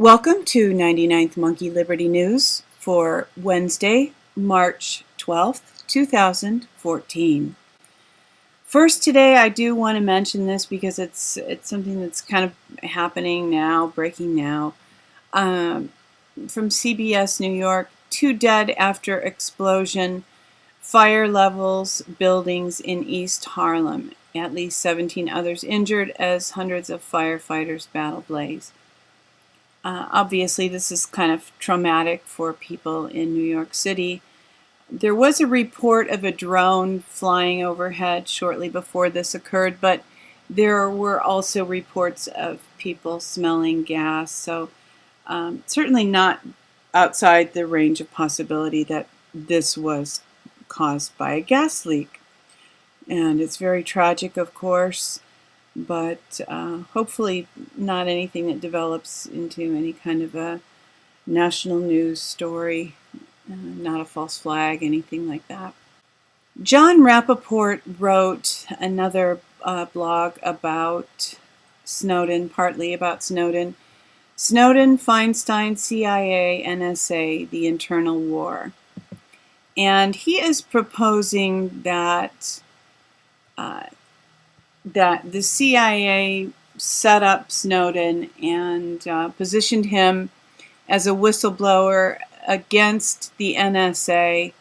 Welcome to 99th Monkey Liberty News for Wednesday, March 12th, 2014. First today, I do want to mention this because it's something that's kind of happening now, breaking now. From CBS New York, 2 dead after explosion, fire levels buildings in East Harlem. At least 17 others injured as hundreds of firefighters battle blaze. Obviously, this is kind of traumatic for people in New York City. There was a report of a drone flying overhead shortly before this occurred, but there were also reports of people smelling gas, so certainly not outside the range of possibility that this was caused by a gas leak. And it's very tragic, of course, but hopefully not anything that develops into any kind of a national news story, not a false flag, anything like that. John Rappaport wrote another blog about Snowden, partly about Snowden. Snowden, Feinstein, CIA, NSA, the internal war. And he is proposing that the CIA set up Snowden and positioned him as a whistleblower against the NSA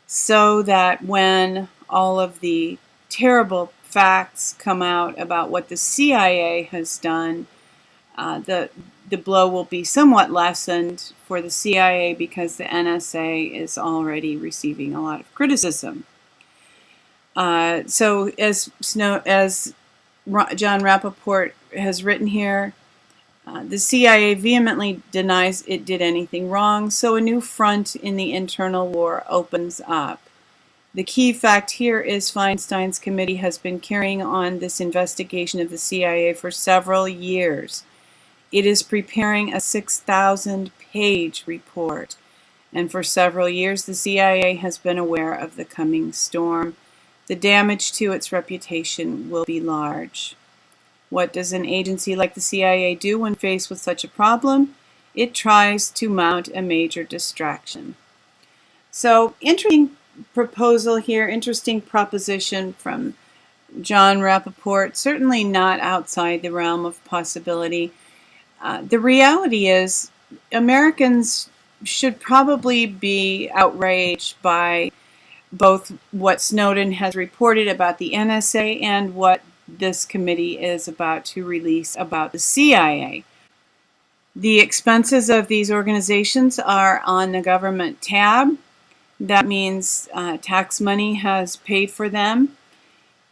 so that when all of the terrible facts come out about what the CIA has done, the blow will be somewhat lessened for the CIA because the NSA is already receiving a lot of criticism. So as John Rappaport has written here, the CIA vehemently denies it did anything wrong, so a new front in the internal war opens up. The key fact here is Feinstein's committee has been carrying on this investigation of the CIA for several years. It is preparing a 6,000-page report, and for several years the CIA has been aware of the coming storm. The damage to its reputation will be large. What does an agency like the CIA do when faced with such a problem? It tries to mount a major distraction. So, interesting proposal here, interesting proposition from John Rappaport, certainly not outside the realm of possibility. The reality is, Americans should probably be outraged by both what Snowden has reported about the NSA and what this committee is about to release about the CIA. The expenses of these organizations are on the government tab. That means tax money has paid for them,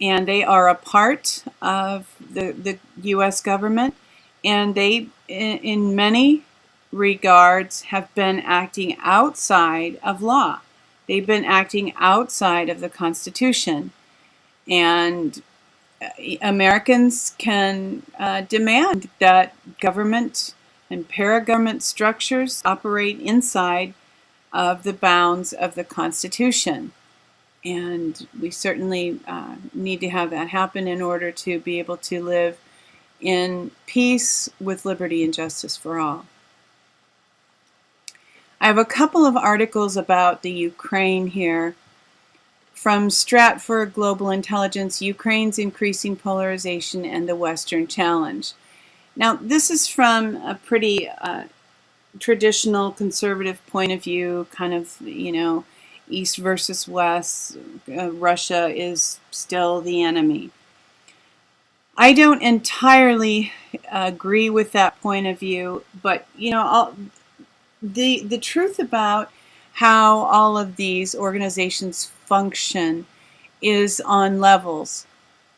and they are a part of the U.S. government, and they, in many regards, have been acting outside of law. They've been acting outside of the Constitution, and Americans can demand that government and paragovernment structures operate inside of the bounds of the Constitution. And we certainly need to have that happen in order to be able to live in peace with liberty and justice for all. I have a couple of articles about the Ukraine here. From Stratford Global Intelligence, Ukraine's increasing polarization and the Western challenge. Now, this is from a pretty traditional conservative point of view, kind of, East versus West. Russia is still the enemy. I don't entirely agree with that point of view, but, the truth about how all of these organizations function is on levels.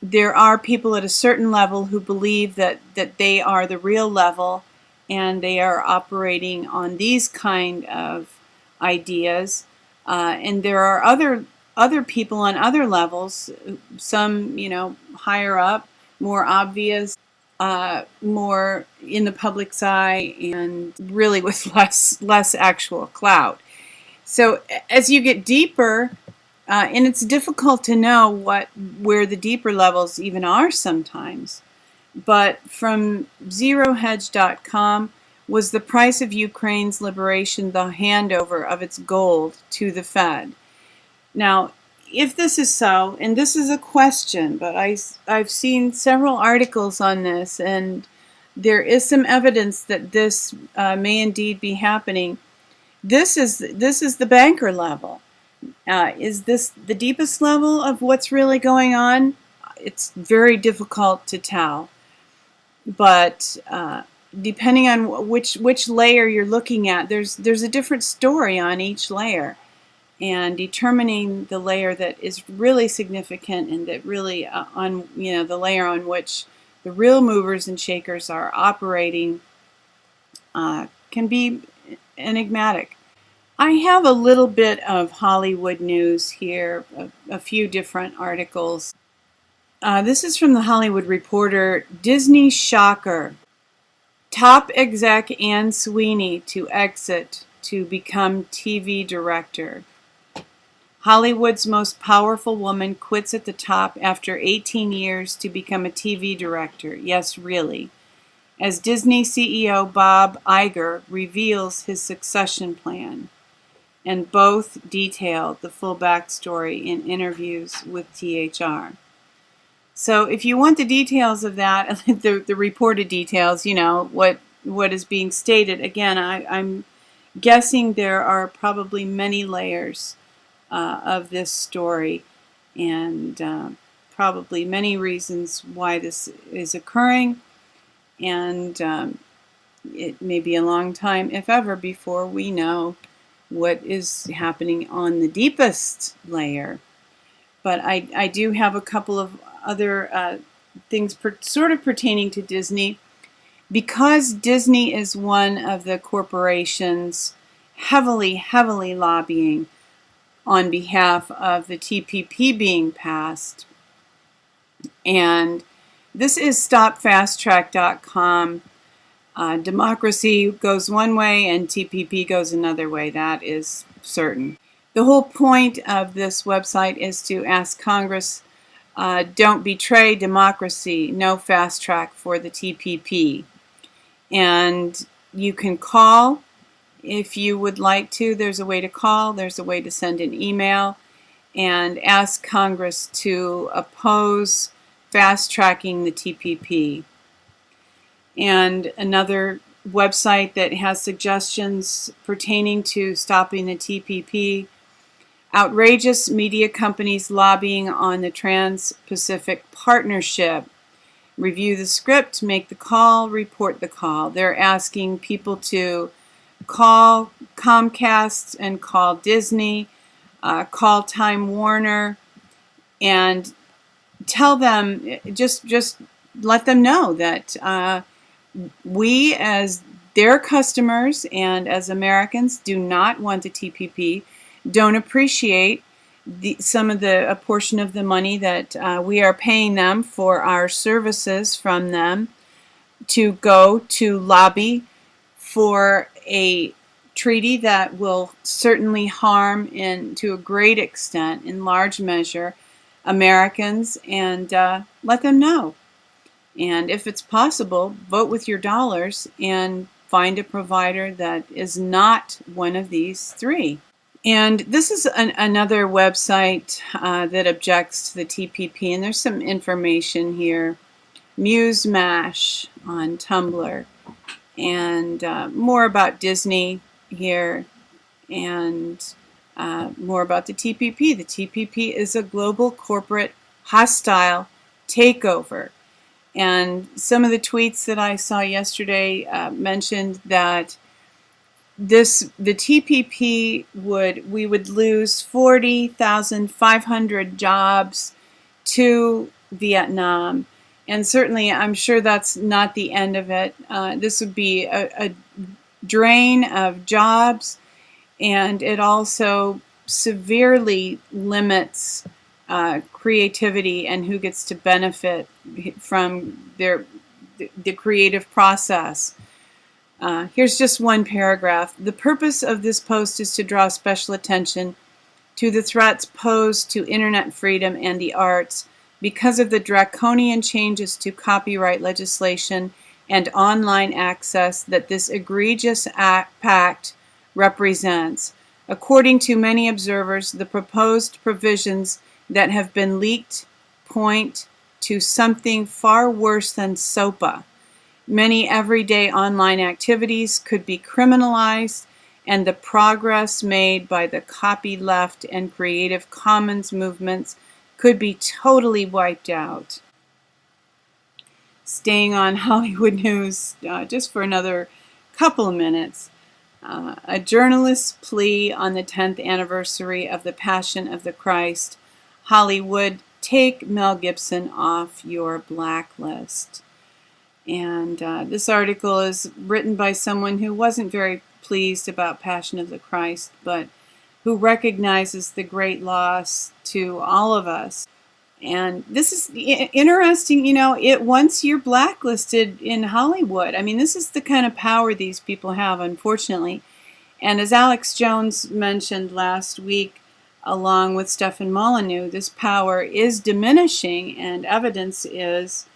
There are people at a certain level who believe that they are the real level and they are operating on these kind of ideas. And there are other people on other levels, some, higher up, more obvious, more in the public's eye, and really with less actual clout. So as you get deeper, and it's difficult to know where the deeper levels even are sometimes, but from zerohedge.com, Was the price of Ukraine's liberation the handover of its gold to the Fed? Now, if this is so, and this is a question, but I've seen several articles on this, and there is some evidence that this may indeed be happening. This is the banker level. Is this the deepest level of what's really going on? It's very difficult to tell, but depending on which layer you're looking at, there's a different story on each layer, and determining the layer that is really significant and that really the layer on which the real movers and shakers are operating can be enigmatic. I have a little bit of Hollywood news here, a few different articles. This is from the Hollywood Reporter. Disney shocker. Top exec Anne Sweeney to exit to become TV director. Hollywood's most powerful woman quits at the top after 18 years to become a TV director. Yes, really. As Disney CEO Bob Iger reveals his succession plan. And both detail the full backstory in interviews with THR. So if you want the details of that, the reported details, what is being stated, again, I'm guessing there are probably many layers of this story, and probably many reasons why this is occurring, and it may be a long time, if ever, before we know what is happening on the deepest layer. But I do have a couple of other things sort of pertaining to Disney. Because Disney is one of the corporations heavily lobbying on behalf of the TPP being passed, and this is stopfasttrack.com. Democracy goes one way and TPP goes another way. That is certain. The whole point of this website is to ask Congress, don't betray democracy, no fast track for the TPP. And you can call if you would like to. There's a way to call, there's a way to send an email, and ask Congress to oppose fast tracking the TPP. And another website that has suggestions pertaining to stopping the TPP, outrageous media companies lobbying on the Trans-Pacific Partnership. Review the script, make the call, report the call. They're asking people to call Comcast and call Disney, call Time Warner, and tell them, just let them know that we as their customers and as Americans do not want the TPP, don't appreciate a portion of the money that we are paying them for our services from them to go to lobby for a treaty that will certainly harm, to a great extent, in large measure, Americans, and let them know. And if it's possible, vote with your dollars and find a provider that is not one of these three. And this is another website that objects to the TPP, and there's some information here. Muse Mash on Tumblr, and more about Disney here, and more about the TPP. The TPP is a global corporate hostile takeover. And some of the tweets that I saw yesterday mentioned that the TPP we would lose 40,500 jobs to Vietnam. And certainly, I'm sure that's not the end of it. This would be a drain of jobs, and it also severely limits creativity and who gets to benefit from the creative process. Here's just one paragraph. The purpose of this post is to draw special attention to the threats posed to internet freedom and the arts because of the draconian changes to copyright legislation and online access that this egregious pact represents. According to many observers, the proposed provisions that have been leaked point to something far worse than SOPA. Many everyday online activities could be criminalized, and the progress made by the copyleft and Creative Commons movements could be totally wiped out. Staying on Hollywood news just for another couple of minutes. A journalist's plea on the 10th anniversary of the Passion of the Christ. Hollywood, take Mel Gibson off your blacklist. And this article is written by someone who wasn't very pleased about Passion of the Christ, but who recognizes the great loss to all of us. And this is interesting, once you're blacklisted in Hollywood, I mean, this is the kind of power these people have, unfortunately. And as Alex Jones mentioned last week, along with Stefan Molyneux, this power is diminishing, and evidence is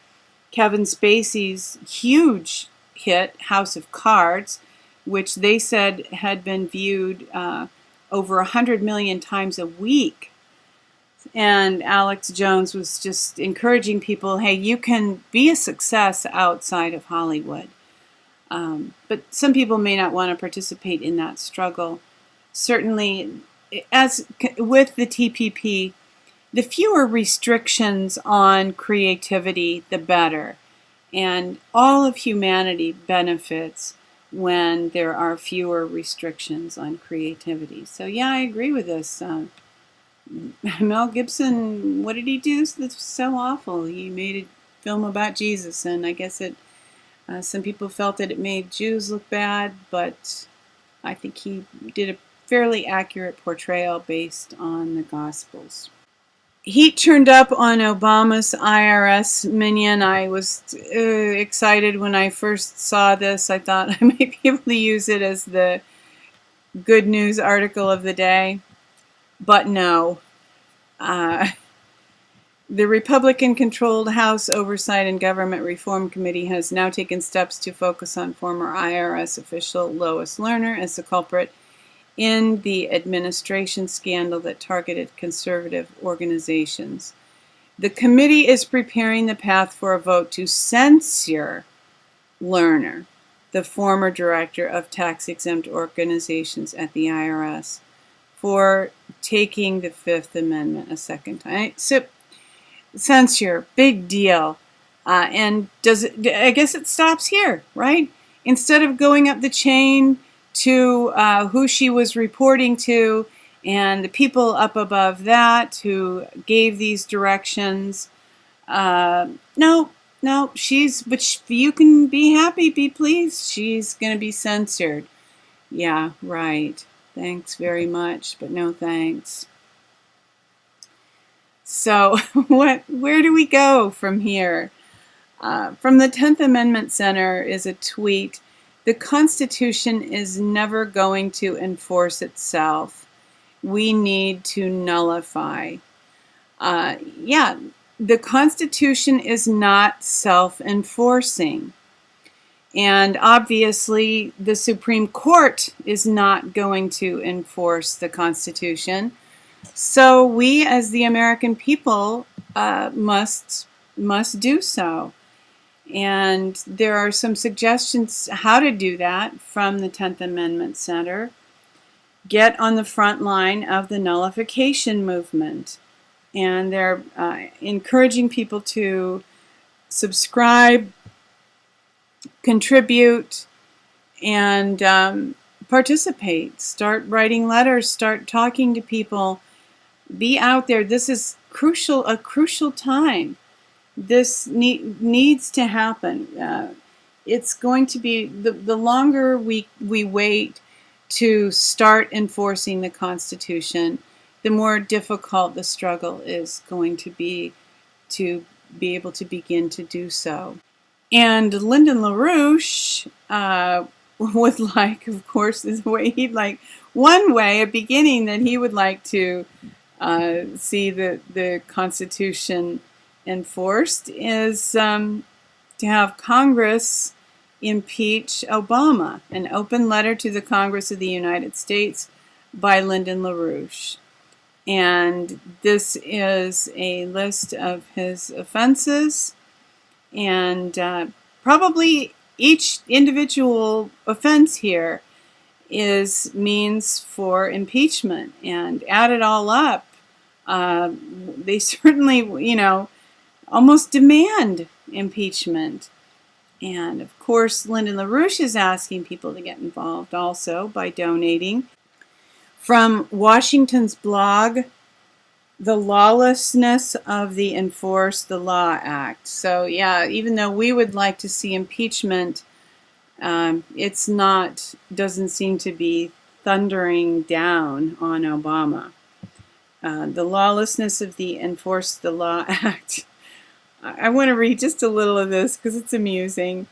Kevin Spacey's huge hit, House of Cards, which they said had been viewed over 100 million times a week. And Alex Jones was just encouraging people, hey, you can be a success outside of Hollywood. But some people may not want to participate in that struggle. Certainly, as with the TPP, the fewer restrictions on creativity, the better. And all of humanity benefits when there are fewer restrictions on creativity. So yeah, I agree with this. Mel Gibson, what did he do that's so awful? He made a film about Jesus, and I guess some people felt that it made Jews look bad, but I think he did a fairly accurate portrayal based on the Gospels. Heat turned up on Obama's IRS minion. I was excited when I first saw this. I thought I might be able to use it as the good news article of the day. But no. The Republican-controlled House Oversight and Government Reform Committee has now taken steps to focus on former IRS official Lois Lerner as the culprit in the administration scandal that targeted conservative organizations. The committee is preparing the path for a vote to censure Lerner, the former director of tax-exempt organizations at the IRS, for taking the Fifth Amendment a second time. So, censure, big deal. And I guess it stops here, right? Instead of going up the chain to who she was reporting to and the people up above that who gave these directions. No, but you can be happy, be pleased. She's going to be censored. Yeah, right. Thanks very much, but no thanks. So where do we go from here? From the 10th Amendment Center is a tweet. The Constitution is never going to enforce itself. We need to nullify. The Constitution is not self-enforcing. And obviously, the Supreme Court is not going to enforce the Constitution. So we, as the American people, must do so. And there are some suggestions how to do that from the 10th Amendment Center. Get on the front line of the nullification movement. And they're encouraging people to subscribe, contribute, and participate. Start writing letters, start talking to people. Be out there. This is a crucial time. This needs to happen. It's going to be, the longer we wait to start enforcing the Constitution, the more difficult the struggle is going to be able to begin to do so. And Lyndon LaRouche would like, of course, one way, a beginning that he would like to see the Constitution enforced is to have Congress impeach Obama, an open letter to the Congress of the United States by Lyndon LaRouche. And this is a list of his offenses, and probably each individual offense here is means for impeachment. And add it all up, they certainly, almost demand impeachment. And of course, Lyndon LaRouche is asking people to get involved also by donating. From Washington's blog, The Lawlessness of the Enforce the Law Act. So yeah, even though we would like to see impeachment, doesn't seem to be thundering down on Obama. The Lawlessness of the Enforce the Law Act. I want to read just a little of this because it's amusing.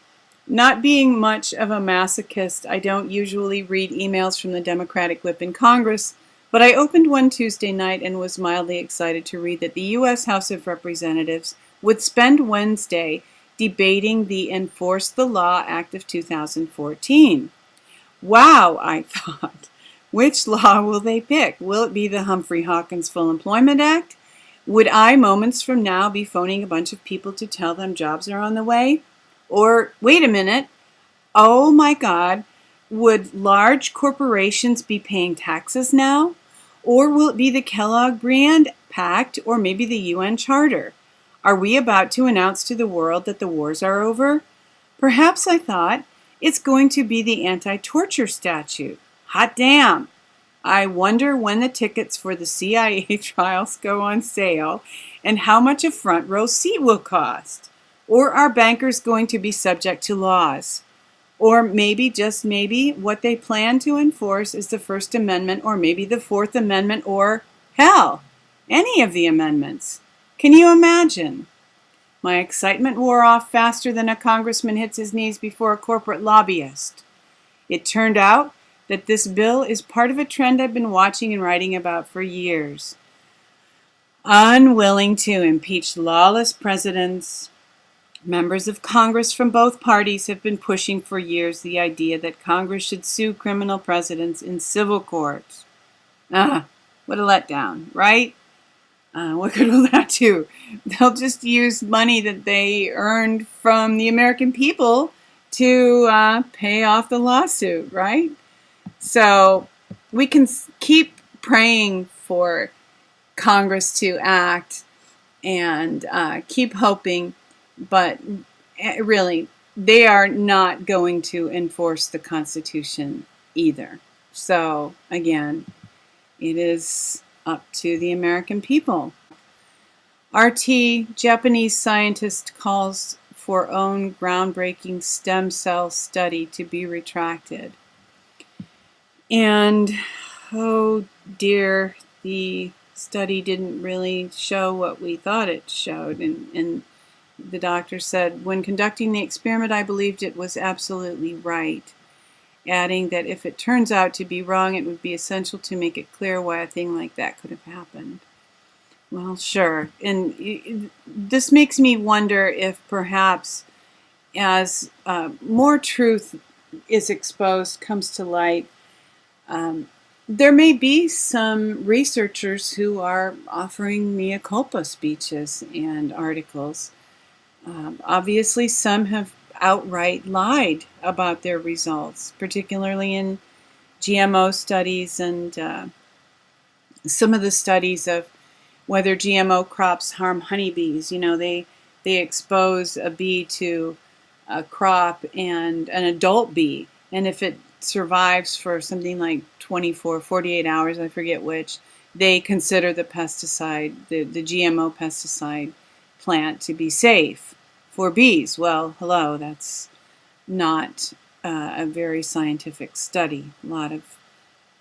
Not being much of a masochist, I don't usually read emails from the Democratic whip in Congress, but I opened one Tuesday night and was mildly excited to read that the U.S. House of Representatives would spend Wednesday debating the Enforce the Law Act of 2014. Wow, I thought. Which law will they pick? Will it be the Humphrey Hawkins Full Employment Act? Would I, moments from now, be phoning a bunch of people to tell them jobs are on the way? Or, wait a minute, oh my God, would large corporations be paying taxes now? Or will it be the Kellogg-Briand Pact or maybe the UN Charter? Are we about to announce to the world that the wars are over? Perhaps, I thought, it's going to be the anti-torture statute. Hot damn! I wonder when the tickets for the CIA trials go on sale and how much a front row seat will cost. Or are bankers going to be subject to laws? Or maybe, just maybe, what they plan to enforce is the First Amendment or maybe the Fourth Amendment or, hell, any of the amendments. Can you imagine? My excitement wore off faster than a congressman hits his knees before a corporate lobbyist. It turned out that this bill is part of a trend I've been watching and writing about for years. Unwilling to impeach lawless presidents, members of Congress from both parties have been pushing for years the idea that Congress should sue criminal presidents in civil courts. What a letdown, right? What good will that do? They'll just use money that they earned from the American people to pay off the lawsuit, right? So we can keep praying for Congress to act and keep hoping, but really, they are not going to enforce the Constitution either. So, again, it is up to the American people. RT, Japanese scientist, calls for own groundbreaking stem cell study to be retracted. And, oh dear, the study didn't really show what we thought it showed. And the doctor said, when conducting the experiment, I believed it was absolutely right, adding that if it turns out to be wrong, it would be essential to make it clear why a thing like that could have happened. Well, sure. And this makes me wonder if perhaps as more truth is exposed, comes to light, there may be some researchers who are offering mea culpa speeches and articles. Obviously, some have outright lied about their results, particularly in GMO studies and some of the studies of whether GMO crops harm honeybees. They expose a bee to a crop and an adult bee, and if it survives for something like 24, 48 hours, I forget which, they consider the pesticide, the GMO pesticide plant to be safe for bees. Well, hello, that's not a very scientific study. A lot of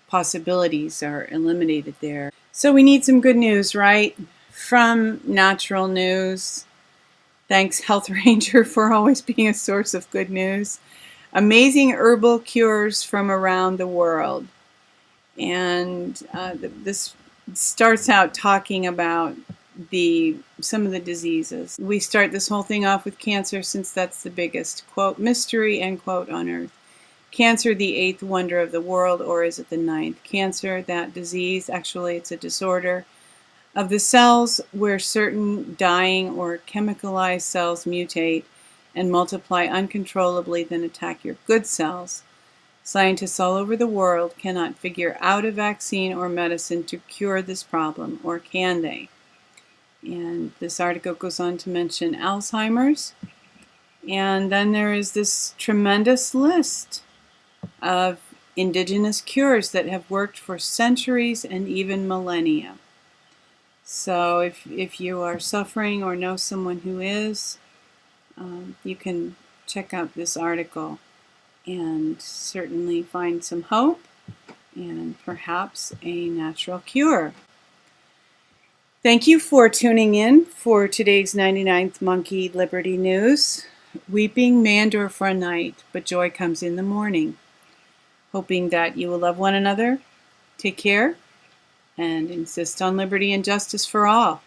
possibilities are eliminated there. So we need some good news, right? From Natural News. Thanks, Health Ranger, for always being a source of good news. Amazing herbal cures from around the world. And this starts out talking about some of the diseases. We start this whole thing off with cancer since that's the biggest, quote, mystery, end quote, on earth. Cancer, the 8th wonder of the world, or is it the 9th? Cancer, that disease, actually it's a disorder of the cells where certain dying or chemicalized cells mutate and multiply uncontrollably, then attack your good cells. Scientists all over the world cannot figure out a vaccine or medicine to cure this problem, or can they? And this article goes on to mention Alzheimer's. And then there is this tremendous list of indigenous cures that have worked for centuries and even millennia. So if you are suffering or know someone who is, you can check out this article and certainly find some hope and perhaps a natural cure. Thank you for tuning in for today's 99th Monkey Liberty News. Weeping may endure for a night, but joy comes in the morning. Hoping that you will love one another, take care, and insist on liberty and justice for all.